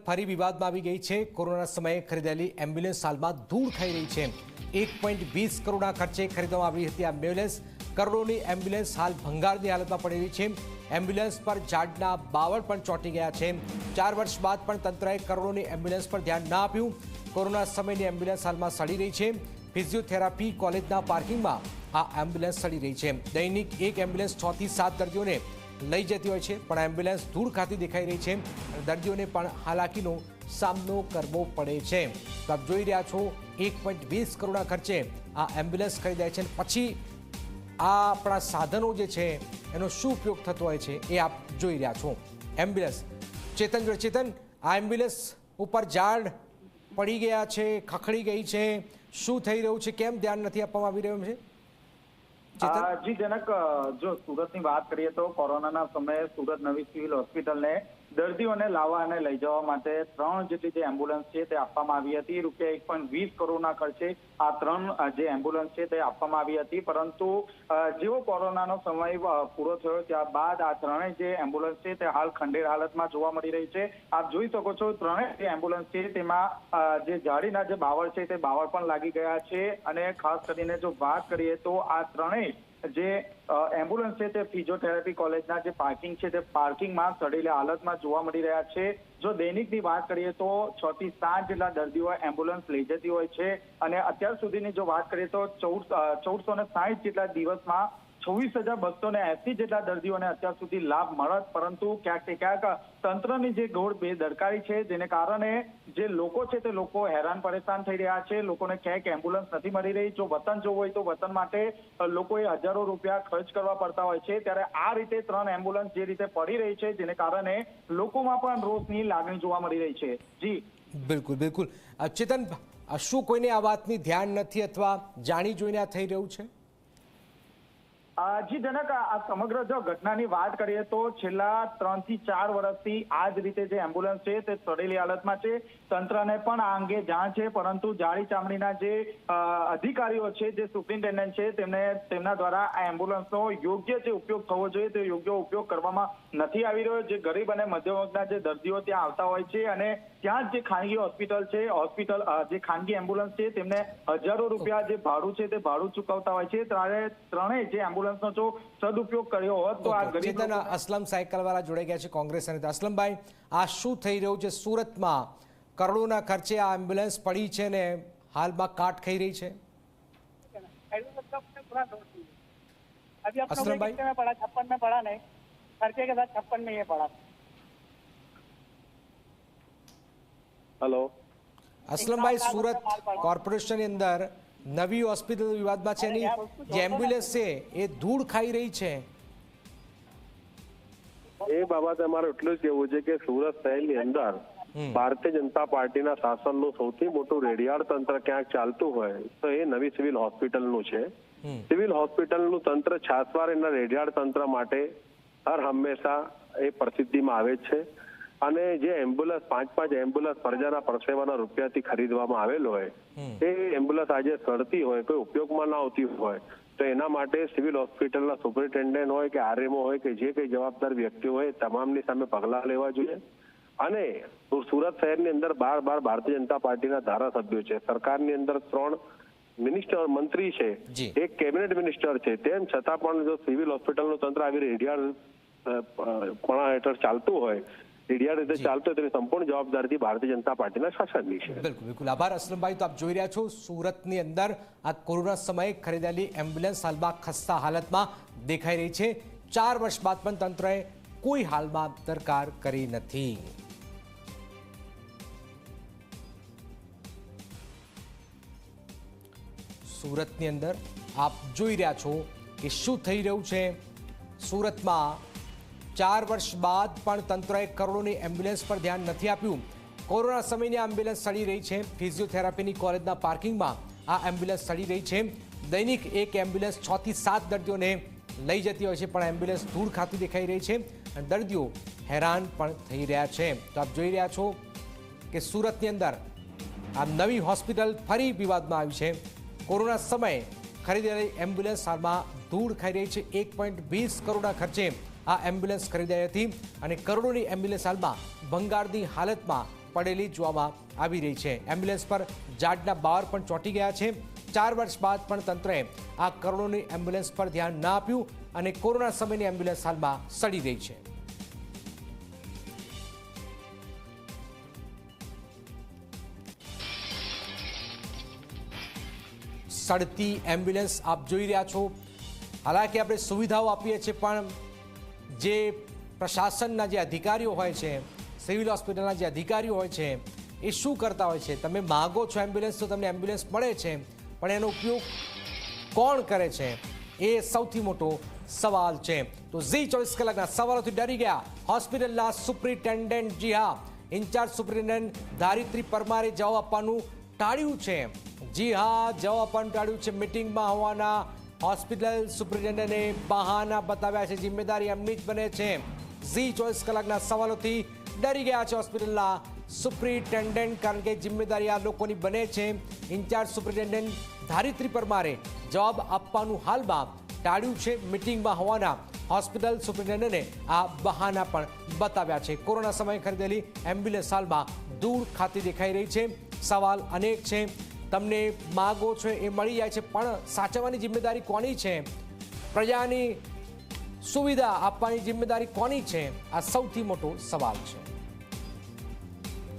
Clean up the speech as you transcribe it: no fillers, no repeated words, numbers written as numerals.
ફરી વિવાદમાં આવી ગઈ છે। કોરોના સમયે ખરીદેલી એમ્બ્યુલન્સ હાલમાં ધૂળ ખાઈ રહી છે। 1.20 કરોડના ખર્ચે ખરીદવામાં આવી હતી એમ્બ્યુલન્સ। કરોડોની એમ્બ્યુલન્સ હાલ ભંગારની હાલતમાં પડેલી છે। એમ્બ્યુલન્સ પર ઝાડના બાવળ પણ ચોંટી ગયા છે। 4 વર્ષ બાદ પણ તંત્રએ કરોડોની એમ્બ્યુલન્સ પર ધ્યાન ના આપ્યું। કોરોના સમયની એમ્બ્યુલન્સ હાલમાં સડી રહી છે। ફિઝિયોથેરાપી કોલેજના પાર્કિંગમાં આ એમ્બ્યુલન્સ સડી રહી છે। દૈનિક એક એમ્બ્યુલન્સ 6 થી 7 દર્દીઓને લઈ જતી હોય છે, પણ એમ્બ્યુલન્સ ધૂળ ખાતી દેખાઈ રહી છે। દર્દીઓને પણ હાલાકીનો સામનો કરવો પડે છે। તો આપ જોઈ રહ્યા છો 1.20 કરોડના ખર્ચે આ એમ્બ્યુલન્સ ખરીદાય છે। પછી આ આપણા સાધનો જે છે એનો શું ઉપયોગ થતો હોય છે એ આપ જોઈ રહ્યા છો। એમ્બ્યુલન્સ ચેતન જોડે ચેતન, આ એમ્બ્યુલન્સ ઉપર ઝાડ પડી ગયા છે, ખખડી ગઈ છે, શું થઈ રહ્યું છે, કેમ ધ્યાન નથી આપવામાં આવી રહ્યું છે? જી જનક, જો સુરતની વાત કરીએ તો કોરોનાના સમયે સુરત નવી સિવિલ હોસ્પિટલને દર્દીઓને લાવવા અને લઈ જવા માટે 3 જેટલી જે એમ્બ્યુલન્સ છે તે આપવામાં આવી હતી। રૂપિયા 1.20 કરોડના ખર્ચે આ 3 જે એમ્બ્યુલન્સ છે તે આપવામાં આવી હતી। પરંતુ જેવો કોરોનાનો સમય પૂરો થયો ત્યારબાદ આ 3 જે એમ્બ્યુલન્સ છે તે હાલ ખંડેર હાલતમાં જોવા મળી રહી છે। આપ જોઈ શકો છો 3 જે એમ્બ્યુલન્સ છે તેમાં જે જાળીના જે બાવળ છે તે બાવળ પણ લાગી ગયા છે। અને ખાસ કરીને જો વાત કરીએ તો આ 3 જે એમ્બ્યુલન્સ છે તે ફિઝિયોથેરાપી કોલેજના જે પાર્કિંગ છે તે પાર્કિંગમાં સડેલી હાલતમાં જોવા મળી રહ્યા છે। જો દૈનિકની વાત કરીએ તો 6 થી 7 જેટલા દર્દીઓ એમ્બ્યુલન્સ લઈ જતી હોય છે। અને અત્યાર સુધીની જો વાત કરીએ તો 1460 જેટલા દિવસમાં 26,280 જેટલા દર્દીઓને અત્યાર સુધી લાભ મળત। પરંતુ ક્યાંક ને ક્યાંક તંત્રની જે ગોળ બેદરકારી છે જેને કારણે જે લોકો છે તે લોકો હેરાન પરેશાન થઈ રહ્યા છે। લોકોને ક્યાંક એમ્બ્યુલન્સ નથી મળી રહી। જો વતન જવું હોય તો વતન માટે લોકોએ હજારો રૂપિયા ખર્ચ કરવા પડતા હોય છે। ત્યારે આ રીતે 3 એમ્બ્યુલન્સ જે રીતે પડી રહી છે જેને કારણે લોકોમાં પણ રોષની લાગણી જોવા મળી રહી છે। જી બિલકુલ બિલકુલ ચેતન, શું કોઈને આ વાતની ધ્યાન નથી અથવા જાણી જોઈને આ થઈ રહ્યું છે? જી જનક, આ સમગ્ર જો ઘટનાની વાત કરીએ તો છેલ્લા 3 થી 4 વર્ષથી આ જ રીતે જે એમ્બ્યુલન્સ છે તે સડેલી હાલતમાં છે। તંત્રને પણ આ અંગે જાણ છે, પરંતુ જાડી ચામડીના જે અધિકારીઓ છે, જે સુપ્રિન્ટેન્ડન્ટ છે, તેમના દ્વારા આ એમ્બ્યુલન્સનો યોગ્ય જે ઉપયોગ થવો જોઈએ તે યોગ્ય ઉપયોગ કરવામાં નથી આવી રહ્યો। જે ગરીબ અને મધ્યમ વર્ગના જે દર્દીઓ ત્યાં આવતા હોય છે અને ત્યાં જ જે ખાનગી હોસ્પિટલ છે, જે ખાનગી એમ્બ્યુલન્સ છે તેમને હજારો રૂપિયા જે ભાડું છે તે ભાડું ચૂકવતા હોય છે। ત્યારે 3 જે એમ્બ્યુલન્સનો જો સદુપયોગ કર્યો હોત તો આ ગરીબ અસલમ સાયકલવાળા જોડાઈ ગયા છે કોંગ્રેસ અને અસલમભાઈ, આ શું થઈ રહ્યું છે? સુરતમાં કરોડોના ખર્ચે આ એમ્બ્યુલન્સ પડી છે ને હાલમાં કાટ ખાઈ રહી છે। असलम भाई, 56 में पड़ा नहीं, खर्चे के साथ 56 में ये पड़ा। हेलो असलम भाई, सूरत कॉर्पोरेशन अंदर नवी हॉस्पिटल विवाद में છે જે એમ્બ્યુલન્સ છે એ ધૂળ ખાઈ રહી છે। એ બાબતે અમારે એટલું જ કહેવું છે કે સુરત શહેરની અંદર ભારતીય જનતા પાર્ટીના શાસનનું સૌથી મોટું રેડિયાળ તંત્ર ક્યાંક ચાલતું હોય તો એ નવી સિવિલ હોસ્પિટલનું છે। સિવિલ હોસ્પિટલનું તંત્ર છાસવાર એના રેડિયાળ તંત્ર માટે હર હંમેશા એ પ્રસિદ્ધિમાં આવે છે। અને જે એમ્બ્યુલન્સ 5 એમ્બ્યુલન્સ પ્રજાના પરસેવાના રૂપિયાથી ખરીદવામાં આવેલ હોય એ એમ્બ્યુલન્સ આજે સડતી હોય, કોઈ ઉપયોગમાં ના આવતી હોય તો એના માટે સિવિલ હોસ્પિટલના સુપરિન્ટેન્ડન્ટ હોય કે આરએમઓ હોય કે જે કઈ જવાબદાર વ્યક્તિ હોય તમામની સામે પગલાં લેવા જોઈએ। અને સુરત શહેરની અંદર 12 ભારતીય જનતા પાર્ટીના ધારાસભ્યો છે, સરકારની અંદર 3 મિનિસ્ટર મંત્રી છે, એક કેબિનેટ મિનિસ્ટર છે, તેમ છતાં પણ જો સિવિલ હોસ્પિટલનું તંત્ર આવી રેડિયાળ પણ હેઠળ ચાલતું હોય, રેડિયાળ રીતે ચાલતું હોય તેની સંપૂર્ણ જવાબદારી ભારતીય જનતા પાર્ટીના શાસનની છે। બિલકુલ બિલકુલ આભાર અસલમભાઈ। તો આપ જોઈ રહ્યા છો સુરતની અંદર આ કોરોના સમયે ખરીદેલી એમ્બ્યુલન્સ હાલમાં ખસ્તા હાલતમાં દેખાઈ રહી છે। 4 વર્ષ બાદ પણ તંત્રએ કોઈ હાલમાં દરકાર કરી નથી। સુરતની અંદર આપ જોઈ રહ્યા છો કે શું થઈ રહ્યું છે। સુરતમાં 4 વર્ષ બાદ પણ તંત્રએ કરોડોની એમ્બ્યુલન્સ પર ધ્યાન નથી આપ્યું। કોરોના સમયની એમ્બ્યુલન્સ સડી રહી છે। ફિઝિયોથેરાપીની કોલેજના પાર્કિંગમાં આ એમ્બ્યુલન્સ સડી રહી છે। દૈનિક એક એમ્બ્યુલન્સ 6 થી 7 દર્દીઓને લઈ જતી હોય છે, પણ એમ્બ્યુલન્સ ધૂળ ખાતી દેખાઈ રહી છે અને દર્દીઓ હેરાન પણ થઈ રહ્યા છે। તો આપ જોઈ રહ્યા છો કે સુરતની અંદર આ નવી હોસ્પિટલ ફરી વિવાદમાં આવી છે। કોરોના સમયે ખરીદેલી એમ્બ્યુલન્સ હાલમાં ધૂળ ખાઈ રહી છે। 1.20 કરોડના ખર્ચે આ એમ્બ્યુલન્સ ખરીદાઈ હતી અને કરોડોની એમ્બ્યુલન્સ હાલમાં ભંગારની હાલતમાં પડેલી જોવામાં આવી રહી છે. એમ્બ્યુલન્સ પર ઝાડના બાર પણ ચોંટી ગયા છે. 4 વર્ષ બાદ પણ તંત્રએ આ કરોડોની એમ્બ્યુલન્સ પર ધ્યાન ના આપ્યું અને કોરોના સમયની એમ્બ્યુલન્સ હાલમાં સડી રહી છે. સડતી એમ્બ્યુલન્સ આપ જોઈ રહ્યા છો. હાલાકી આપણે સુવિધાઓ આપીએ છીએ, પણ જે પ્રશાસનના જે અધિકારીઓ હોય છે, સિવિલ હોસ્પિટલના જે અધિકારીઓ હોય છે, એ શું કરતા હોય છે? તમે માગો છો એમ્બ્યુલન્સ તો તમને એમ્બ્યુલન્સ મળે છે, પણ એનો ઉપયોગ કોણ કરે છે એ સૌથી મોટો સવાલ છે. તો ઝી 24 કલાકના સવાલોથી ડરી ગયા હોસ્પિટલના સુપ્રિન્ટેન્ડન્ટ. જી હા, ઇન્ચાર્જ સુપ્રિન્ટેન્ડન્ટ ધારિત્રી પરમારે જવાબ આપવાનું ટાળ્યું છે. જી હા, જવાબ આપવાનું ટાળ્યું છે. મિટિંગમાં હોવાના હોસ્પિટલ સુપ્રિન્ટેન્ડન્ટે બહાના બતાવ્યા છે. જિમ્મેદારી એમની જ બને છે. ઝી 24 કલાકના સવાલોથી ડરી ગયા છે હોસ્પિટલના સુપ્રિન્ટેન્ડન્ટ, કારણ કે જિમ્મેદારી આ લોકોની બને છે. ઇન્ચાર્જ સુપ્રિન્ટેન્ડન્ટ ધારિત્રી પરમારે જવાબ આપવાનું હાલમાં ટાળ્યું છે. મિટિંગમાં હોવાના હોસ્પિટલ સુપ્રિન્ટેન્ડન્ટે આ બહાના પણ બતાવ્યા છે. કોરોના સમયે ખરીદેલી એમ્બ્યુલન્સ હાલમાં દૂર ખાતી દેખાઈ રહી છે. સવાલ અનેક છે. તમને માગો છો એ મળી જાય છે, પણ સાચવવાની જિમ્મેદારી કોની છે? પ્રજાની સુવિધા આપવાની જિમ્મેદારી કોની છે? આ સૌથી મોટો સવાલ છે.